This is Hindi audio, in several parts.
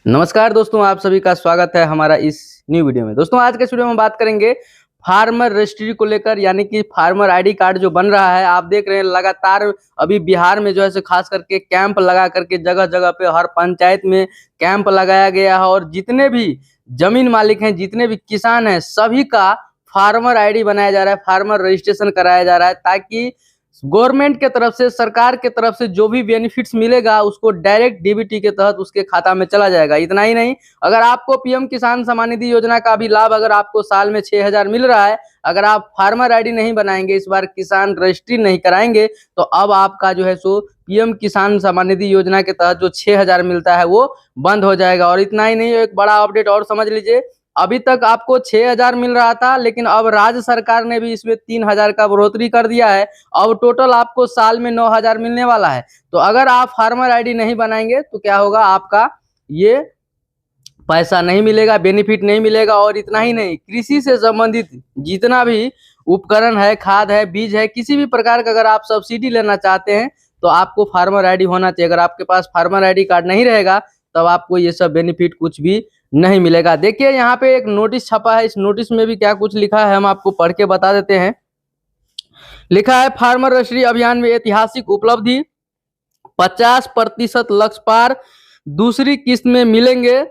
नमस्कार दोस्तों, आप सभी का स्वागत है हमारा इस न्यू वीडियो में। दोस्तों आज के इस वीडियो में बात करेंगे फार्मर रजिस्ट्री को लेकर, यानी कि फार्मर आईडी कार्ड जो बन रहा है। आप देख रहे हैं लगातार अभी बिहार में जो है खास करके कैंप लगा करके जगह जगह पे हर पंचायत में कैंप लगाया गया है और जितने भी जमीन मालिक हैं, जितने भी किसान हैं, सभी का फार्मर आईडी बनाया जा रहा है, फार्मर रजिस्ट्रेशन कराया जा रहा है, ताकि गवर्नमेंट के तरफ से, सरकार के तरफ से जो भी बेनिफिट्स मिलेगा उसको डायरेक्ट डीबीटी के तहत उसके खाता में चला जाएगा। इतना ही नहीं, अगर आपको पीएम किसान सम्मान निधि योजना का भी लाभ अगर आपको साल में 6,000 मिल रहा है, अगर आप फार्मर आईडी नहीं बनाएंगे, इस बार किसान रजिस्ट्री नहीं कराएंगे, तो अब आपका जो है सो पीएम किसान सम्मान निधि योजना के तहत जो 6,000 मिलता है वो बंद हो जाएगा। और इतना ही नहीं, एक बड़ा अपडेट और समझ लीजिए, अभी तक आपको 6,000 मिल रहा था, लेकिन अब राज्य सरकार ने भी इसमें 3,000 का बढ़ोतरी कर दिया है। अब टोटल आपको साल में 9,000 मिलने वाला है। तो अगर आप फार्मर आईडी नहीं बनाएंगे तो क्या होगा, आपका ये पैसा नहीं मिलेगा, बेनिफिट नहीं मिलेगा। और इतना ही नहीं, कृषि से संबंधित जितना भी उपकरण है, खाद है, बीज है, किसी भी प्रकार का अगर आप सब्सिडी लेना चाहते हैं तो आपको फार्मर आईडी होना चाहिए। अगर आपके पास फार्मर आईडी कार्ड नहीं रहेगा तब आपको ये सब बेनिफिट कुछ भी नहीं मिलेगा। देखिए यहाँ पे एक नोटिस छपा है, इस नोटिस में भी क्या कुछ लिखा है हम आपको पढ़ के बता देते हैं। लिखा है, फार्मर रजिस्ट्री अभियान में ऐतिहासिक उपलब्धि, 50% लक्ष्य पार, दूसरी किस्त में मिलेंगे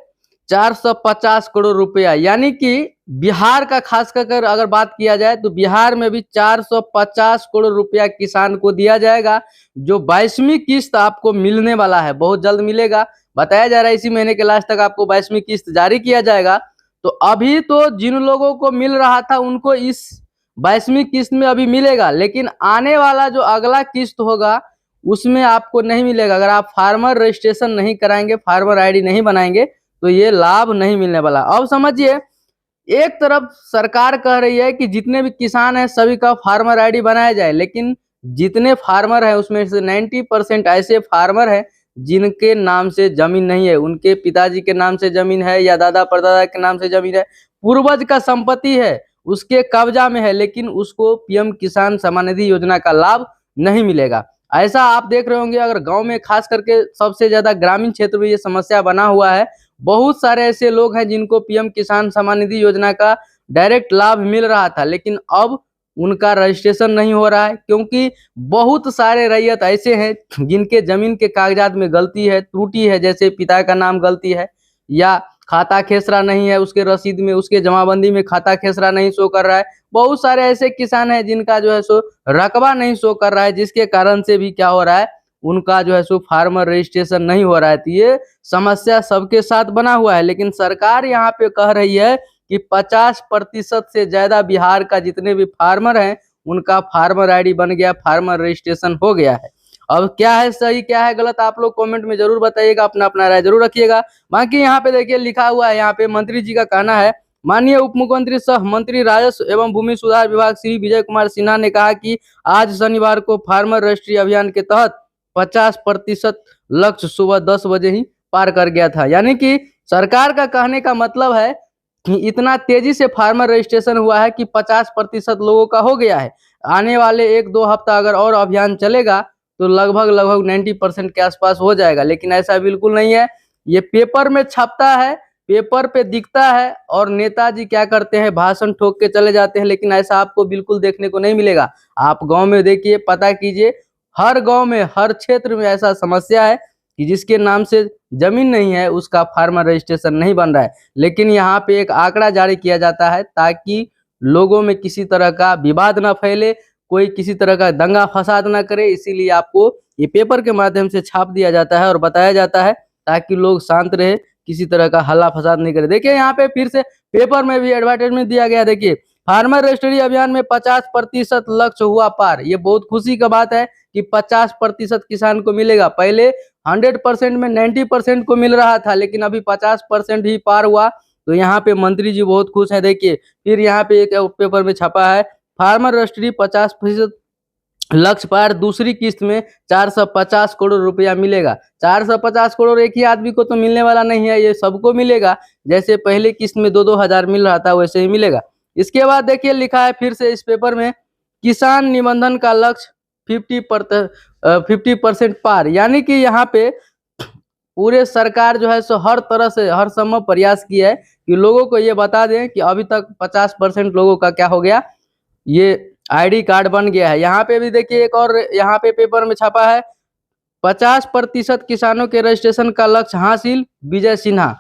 450 करोड़ रुपया। यानी कि बिहार का खास कर अगर बात किया जाए तो बिहार में भी 450 करोड़ रुपया किसान को दिया जाएगा। जो 22वीं किस्त आपको मिलने वाला है, बहुत जल्द मिलेगा, बताया जा रहा है इसी महीने के लास्ट तक आपको 22वीं किस्त जारी किया जाएगा। तो अभी तो जिन लोगों को मिल रहा था उनको इस 22वीं किस्त में अभी मिलेगा, लेकिन आने वाला जो अगला किस्त होगा उसमें आपको नहीं मिलेगा। अगर आप फार्मर रजिस्ट्रेशन नहीं कराएंगे, फार्मर आईडी नहीं बनाएंगे तो ये लाभ नहीं मिलने वाला। अब समझिए, एक तरफ सरकार कह रही है कि जितने भी किसान हैं सभी का फार्मर आईडी बनाया जाए, लेकिन जितने फार्मर हैं उसमें से 90% ऐसे फार्मर हैं जिनके नाम से जमीन नहीं है, उनके पिताजी के नाम से जमीन है या दादा परदादा के नाम से जमीन है, पूर्वज का संपत्ति है, उसके कब्जा में है, लेकिन उसको पीएम किसान सम्मान निधि योजना का लाभ नहीं मिलेगा। ऐसा आप देख रहे होंगे, अगर गांव में खास करके सबसे ज्यादा ग्रामीण क्षेत्र में ये समस्या बना हुआ है। बहुत सारे ऐसे लोग हैं जिनको पीएम किसान सम्मान निधि योजना का डायरेक्ट लाभ मिल रहा था, लेकिन अब उनका रजिस्ट्रेशन नहीं हो रहा है, क्योंकि बहुत सारे रैयत ऐसे हैं जिनके जमीन के कागजात में गलती है, त्रुटि है, जैसे पिता का नाम गलती है या खाता खेसरा नहीं है, उसके रसीद में, उसके जमाबंदी में खाता खेसरा नहीं शो कर रहा है। बहुत सारे ऐसे किसान हैं जिनका जो है सो रकबा नहीं शो कर रहा है, जिसके कारण से भी क्या हो रहा है, उनका जो है सो फार्मर रजिस्ट्रेशन नहीं हो रहा है। तो ये समस्या सबके साथ बना हुआ है, लेकिन सरकार यहाँ पे कह रही है कि 50% से ज्यादा बिहार का जितने भी फार्मर हैं उनका फार्मर आईडी बन गया, फार्मर रजिस्ट्रेशन हो गया है। अब क्या है सही, क्या है गलत, आप लोग कमेंट में जरूर बताइएगा, अपना अपना राय जरूर रखिएगा। बाकी यहाँ पे देखिए लिखा हुआ है, यहाँ पे मंत्री जी का कहना है, माननीय उप मुख्यमंत्री सह मंत्री राजस्व एवं भूमि सुधार विभाग श्री विजय कुमार सिन्हा ने कहा कि आज शनिवार को फार्मर रजिस्ट्री अभियान के तहत 50% लक्ष्य सुबह 10 बजे ही पार कर गया था। यानी कि सरकार का कहने का मतलब है कि इतना तेजी से फार्मर रजिस्ट्रेशन हुआ है कि 50% लोगों का हो गया है। आने वाले 1-2 हफ्ता अगर और अभियान चलेगा तो लगभग 90% के आसपास हो जाएगा, लेकिन ऐसा बिल्कुल नहीं है। ये पेपर में छपता है, पेपर पे दिखता है और नेताजी क्या करते हैं, भाषण ठोक के चले जाते हैं, लेकिन ऐसा आपको बिल्कुल देखने को नहीं मिलेगा। आप गांव में देखिए, पता कीजिए, हर गांव में, हर क्षेत्र में ऐसा समस्या है कि जिसके नाम से जमीन नहीं है उसका फार्मर रजिस्ट्रेशन नहीं बन रहा है। लेकिन यहाँ पे एक आंकड़ा जारी किया जाता है ताकि लोगों में किसी तरह का विवाद न फैले, कोई किसी तरह का दंगा फसाद ना करे, इसीलिए आपको ये पेपर के माध्यम से छाप दिया जाता है और बताया जाता है ताकि लोग शांत रहे, किसी तरह का हल्ला फसाद नहीं करे। देखिए यहाँ पे फिर से पेपर में भी एडवर्टाइजमेंट दिया गया। देखिए, फार्मर रजिस्ट्री अभियान में 50% लक्ष्य हुआ पार। ये बहुत खुशी का बात है कि 50% किसान को मिलेगा। पहले 100% में 90% को मिल रहा था, लेकिन अभी 50% ही पार हुआ। तो यहाँ पे मंत्री जी बहुत खुश हैं। देखिए फिर यहाँ पे एक पेपर में छपा है, फार्मर रजिस्ट्री 50% लक्ष्य पार, दूसरी किस्त में 450 करोड़ रुपया मिलेगा। 450 करोड़ एक ही आदमी को तो मिलने वाला नहीं है, ये सबको मिलेगा। जैसे पहले किस्त में 2-2 हजार मिल रहा था वैसे ही मिलेगा। इसके बाद देखिए लिखा है फिर से इस पेपर में, किसान निबंधन का लक्ष्य 50% पार। यानी कि यहाँ पे पूरे सरकार जो है सो हर तरह से हर संभव प्रयास किया है कि लोगों को ये बता दें कि अभी तक 50% लोगों का क्या हो गया, ये आईडी कार्ड बन गया है। यहाँ पे भी देखिए एक और यहाँ पे पेपर में छपा है, 50% किसानों के रजिस्ट्रेशन का लक्ष्य हासिल, विजय सिन्हा।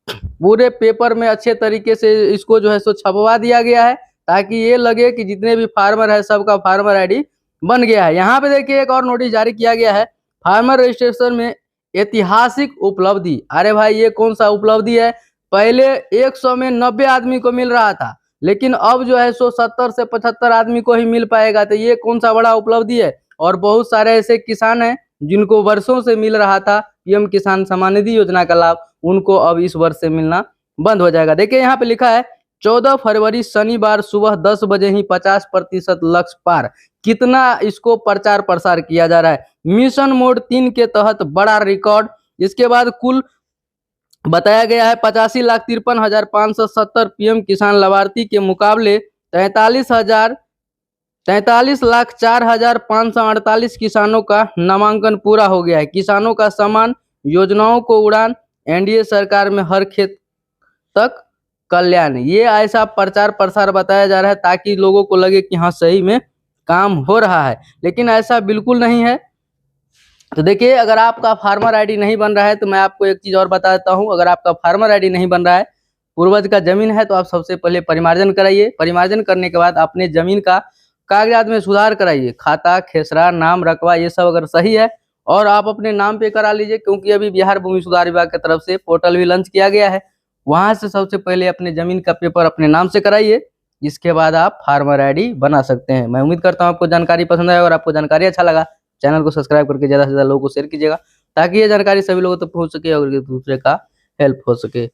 पूरे पेपर में अच्छे तरीके से इसको जो है सो छपवा दिया गया है ताकि ये लगे कि जितने भी फार्मर है सबका फार्मर आईडी बन गया है। यहाँ पे देखिए एक और नोटिस जारी किया गया है, फार्मर रजिस्ट्रेशन में ऐतिहासिक उपलब्धि। अरे भाई ये कौन सा उपलब्धि है, पहले 100 में 90 आदमी को मिल रहा था, लेकिन अब जो है सो 70 से 75 आदमी को ही मिल पाएगा। तो ये कौन सा बड़ा उपलब्धि है। और बहुत सारे ऐसे किसान हैं जिनको वर्षों से मिल रहा था पीएम किसान सम्मान निधि योजना का लाभ, उनको अब इस वर्ष से मिलना बंद हो जाएगा। देखिए यहाँ पे लिखा है 14 फरवरी शनिवार सुबह 10 बजे ही 50% लक्ष्य पार। कितना इसको प्रचार प्रसार किया जा रहा है। मिशन मोड 3 के तहत बड़ा रिकॉर्ड। इसके बाद कुल बताया गया है 85,53,570 पीएम किसान लाभार्थी के मुकाबले 43,04,548 किसानों का नामांकन पूरा हो गया है। किसानों का सम्मान योजनाओं को उड़ान, एनडीए सरकार में हर खेत तक कल्याण। ये ऐसा प्रचार प्रसार बताया जा रहा है ताकि लोगों को लगे कि हाँ सही में काम हो रहा है, लेकिन ऐसा बिल्कुल नहीं है। तो देखिए अगर आपका फार्मर आईडी नहीं बन रहा है तो मैं आपको एक चीज और बता देता हूँ। अगर आपका फार्मर आईडी नहीं बन रहा है, पूर्वज का जमीन है, तो आप सबसे पहले परिमार्जन कराइए। परिमार्जन करने के बाद अपने जमीन का कागजात में सुधार कराइए, खाता, खेसरा, नाम, रकबा ये सब अगर सही है और आप अपने नाम पे करा लीजिए, क्योंकि अभी बिहार भूमि सुधार विभाग की तरफ से पोर्टल भी लॉन्च किया गया है। वहां से सबसे पहले अपने जमीन का पेपर अपने नाम से कराइए, इसके बाद आप फार्मर आईडी बना सकते हैं। मैं उम्मीद करता हूँ आपको जानकारी पसंद आए, और आपको जानकारी अच्छा लगा चैनल को सब्सक्राइब करके ज़्यादा से ज़्यादा लोगों को शेयर कीजिएगा ताकि ये जानकारी सभी लोगों तक पहुंच सके और एक दूसरे का हेल्प हो सके।